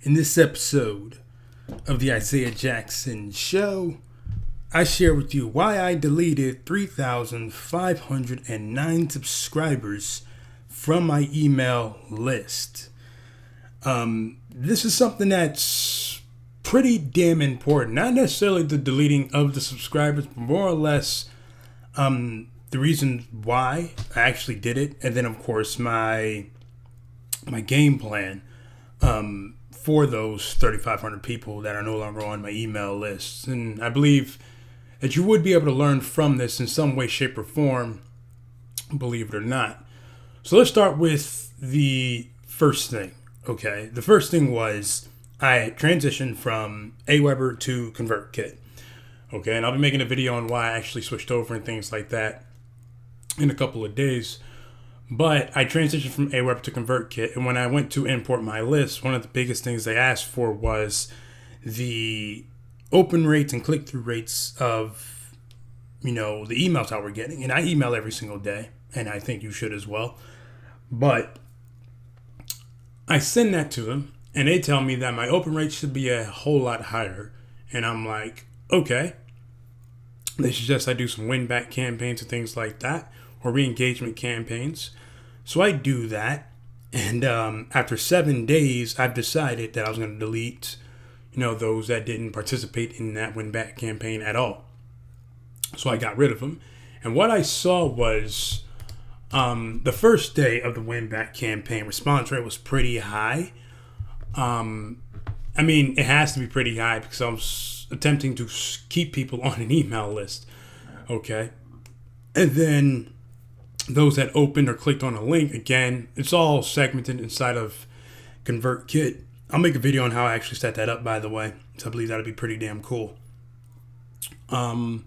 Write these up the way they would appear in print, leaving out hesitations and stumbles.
In this episode of the Isaiah Jackson Show, I share with you why I deleted 3,509 subscribers from my email list. This is something that's pretty damn important. Not necessarily the deleting of the subscribers, but more or less the reason why I actually did it. And then, of course, my game plan for those 3,500 people that are no longer on my email list. And I believe that you would be able to learn from this in some way, shape, or form, believe it or not. So let's start with the first thing, okay? The first thing was I transitioned from Aweber to ConvertKit, okay? And I'll be making a video on why I actually switched over and things like that in a couple of days. But I transitioned from Aweber to ConvertKit, and when I went to import my list, one of the biggest things they asked for was the open rates and click-through rates of, the emails that we're getting. And I email every single day, and I think you should as well. But I send that to them, and they tell me that my open rate should be a whole lot higher. And I'm like, okay. They suggest I do some win-back campaigns and things like that, or re-engagement campaigns. So I do that, and after 7 days, I've decided that I was going to delete, those that didn't participate in that win-back campaign at all. So I got rid of them, and what I saw was the first day of the win-back campaign response rate was pretty high. It has to be pretty high because I was attempting to keep people on an email list, okay? And then those that opened or clicked on a link, again, it's all segmented inside of ConvertKit. I'll make a video on how I actually set that up, by the way. So I believe that'll be pretty damn cool. So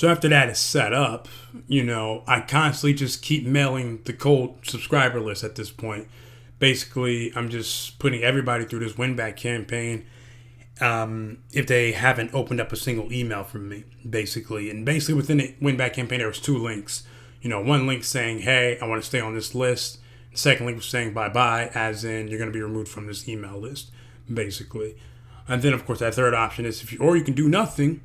after that is set up, I constantly just keep mailing the cold subscriber list at this point. Basically, I'm just putting everybody through this win-back campaign if they haven't opened up a single email from me, basically. And basically within the win-back campaign, there was 2 links. One link saying, hey, I want to stay on this list. The second link was saying bye-bye, as in you're going to be removed from this email list, basically. And then, of course, that third option is you can do nothing,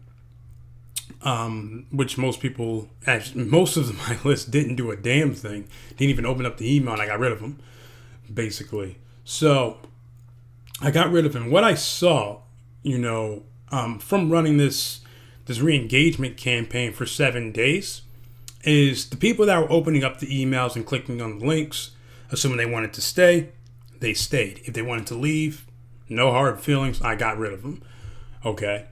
which most of my list didn't do a damn thing. Didn't even open up the email, and I got rid of them, basically. So I got rid of them. What I saw, from running this re-engagement campaign for 7 days, is the people that were opening up the emails and clicking on the links, assuming they wanted to stay, they stayed. If they wanted to leave, no hard feelings, I got rid of them. Okay.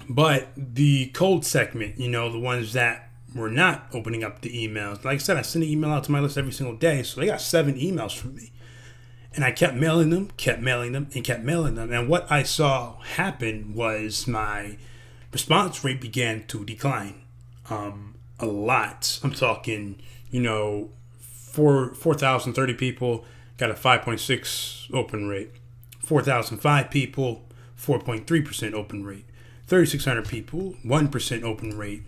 But the cold segment, the ones that were not opening up the emails, like I said, I send an email out to my list every single day, so they got 7 emails from me. And I kept mailing them, and what I saw happen was my response rate began to decline. A lot. I'm talking, 4,030 people got a 5.6 open rate. 4,005 people, 4.3% open rate. 3,600 people, 1% open rate.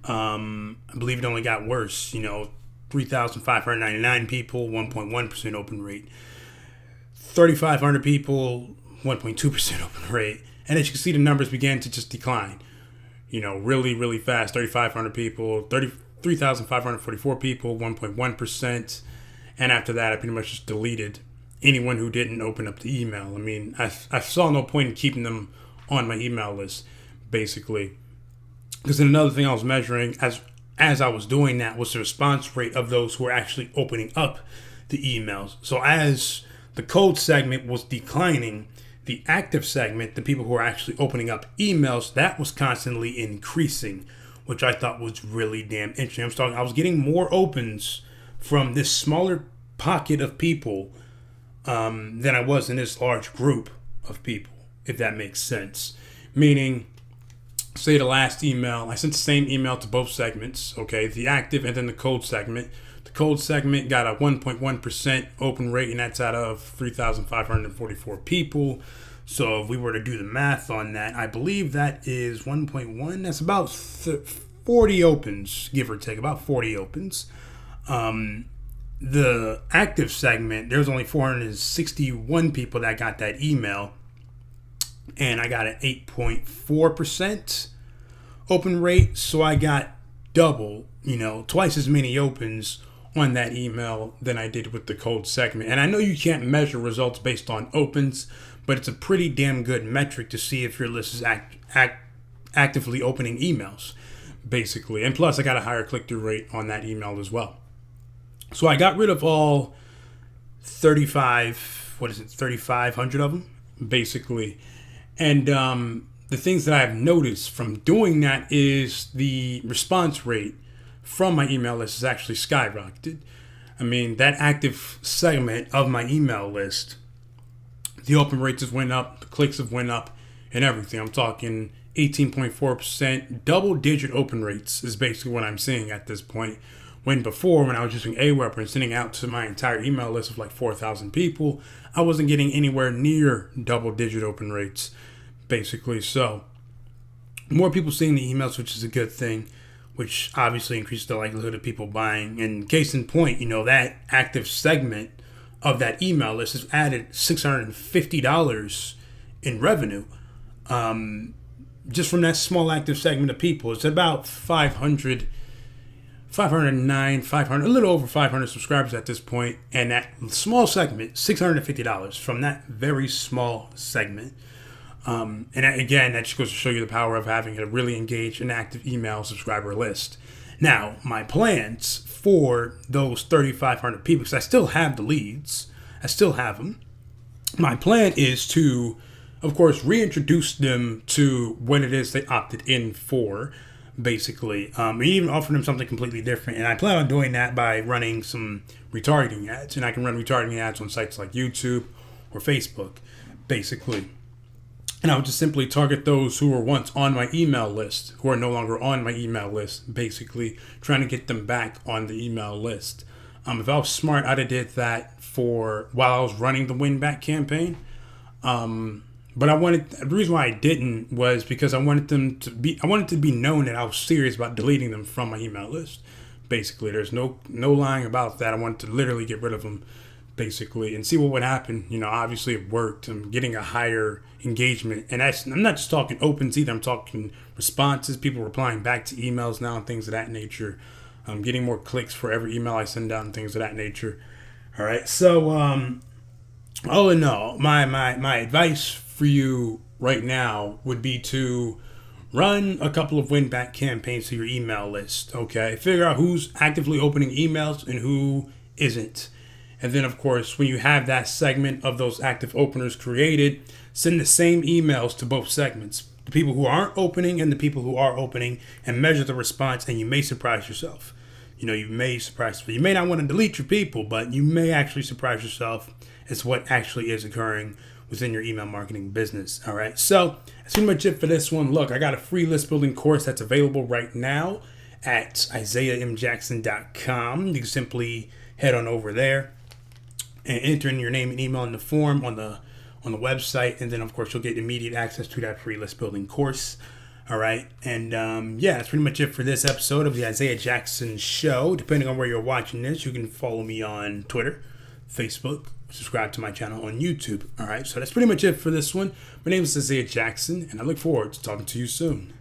I believe it only got worse. 3,599 people, 1.1% open rate. 3,500 people, 1.2% open rate. And as you can see, the numbers began to just decline. Really, really fast. 3,500 people, 3,544 people, 1.1%. And after that, I pretty much just deleted anyone who didn't open up the email. I saw no point in keeping them on my email list, basically. Because then another thing I was measuring as I was doing that was the response rate of those who were actually opening up the emails. So as the cold segment was declining, the active segment, the people who are actually opening up emails, that was constantly increasing, which I thought was really damn interesting. I was getting more opens from this smaller pocket of people than I was in this large group of people, if that makes sense. Meaning, say the last email, I sent the same email to both segments, okay, the active and then the cold segment. The cold segment got a 1.1% open rate, and that's out of 3,544 people. So if we were to do the math on that, I believe that is 1.1. That's about 40 opens, give or take, about 40 opens. the active segment, there was only 461 people that got that email, and I got an 8.4% open rate. So I got double, twice as many opens on that email than I did with the cold segment. And I know you can't measure results based on opens, but it's a pretty damn good metric to see if your list is actively opening emails, basically. And plus, I got a higher click-through rate on that email as well. So I got rid of all 3,500 of them, basically. And the things that I've noticed from doing that is the response rate from my email list has actually skyrocketed. I mean, that active segment of my email list, the open rates have went up, the clicks have went up, and everything. I'm talking 18.4%, double-digit open rates is basically what I'm seeing at this point. When before, when I was using Aweber and sending out to my entire email list of like 4,000 people, I wasn't getting anywhere near double-digit open rates, basically. So, more people seeing the emails, which is a good thing, which obviously increases the likelihood of people buying. And case in point, that active segment of that email list has added $650 in revenue. Just from that small active segment of people. It's about 509, 500, a little over 500 subscribers at this point. And that small segment, $650 from that very small segment. And again, that just goes to show you the power of having a really engaged and active email subscriber list. Now, my plans for those 3,500 people, because I still have the leads, I still have them. My plan is to, of course, reintroduce them to what it is they opted in for, basically. And even offer them something completely different. And I plan on doing that by running some retargeting ads. And I can run retargeting ads on sites like YouTube or Facebook, basically. And I would just simply target those who were once on my email list, who are no longer on my email list, basically trying to get them back on the email list. If I was smart, I'd have did that while I was running the win back campaign. But the reason why I didn't was because I wanted to be known that I was serious about deleting them from my email list. Basically, there's no lying about that. I wanted to literally get rid of them, basically, and see what would happen. Obviously it worked. I'm getting a higher engagement, and I'm not just talking opens either. I'm talking responses, people replying back to emails now and things of that nature. I'm getting more clicks for every email I send out and things of that nature. All right, so all in all, my advice for you right now would be to run a couple of win back campaigns to your email list. Okay, figure out who's actively opening emails and who isn't. And then, of course, when you have that segment of those active openers created, send the same emails to both segments, the people who aren't opening and the people who are opening, and measure the response, and you may surprise yourself. You may not want to delete your people, but you may actually surprise yourself as what actually is occurring within your email marketing business. All right, so that's pretty much it for this one. Look, I got a free list building course that's available right now at IsaiahMJackson.com. You can simply head on over there and enter in your name and email in the form on the website, and then of course you'll get immediate access to that free list building course. All right, and that's pretty much it for this episode of the Isaiah Jackson Show. Depending on where you're watching this, you can follow me on Twitter, Facebook, subscribe to my channel on YouTube. All right, so that's pretty much it for this one. My name is Isaiah Jackson, and I look forward to talking to you soon.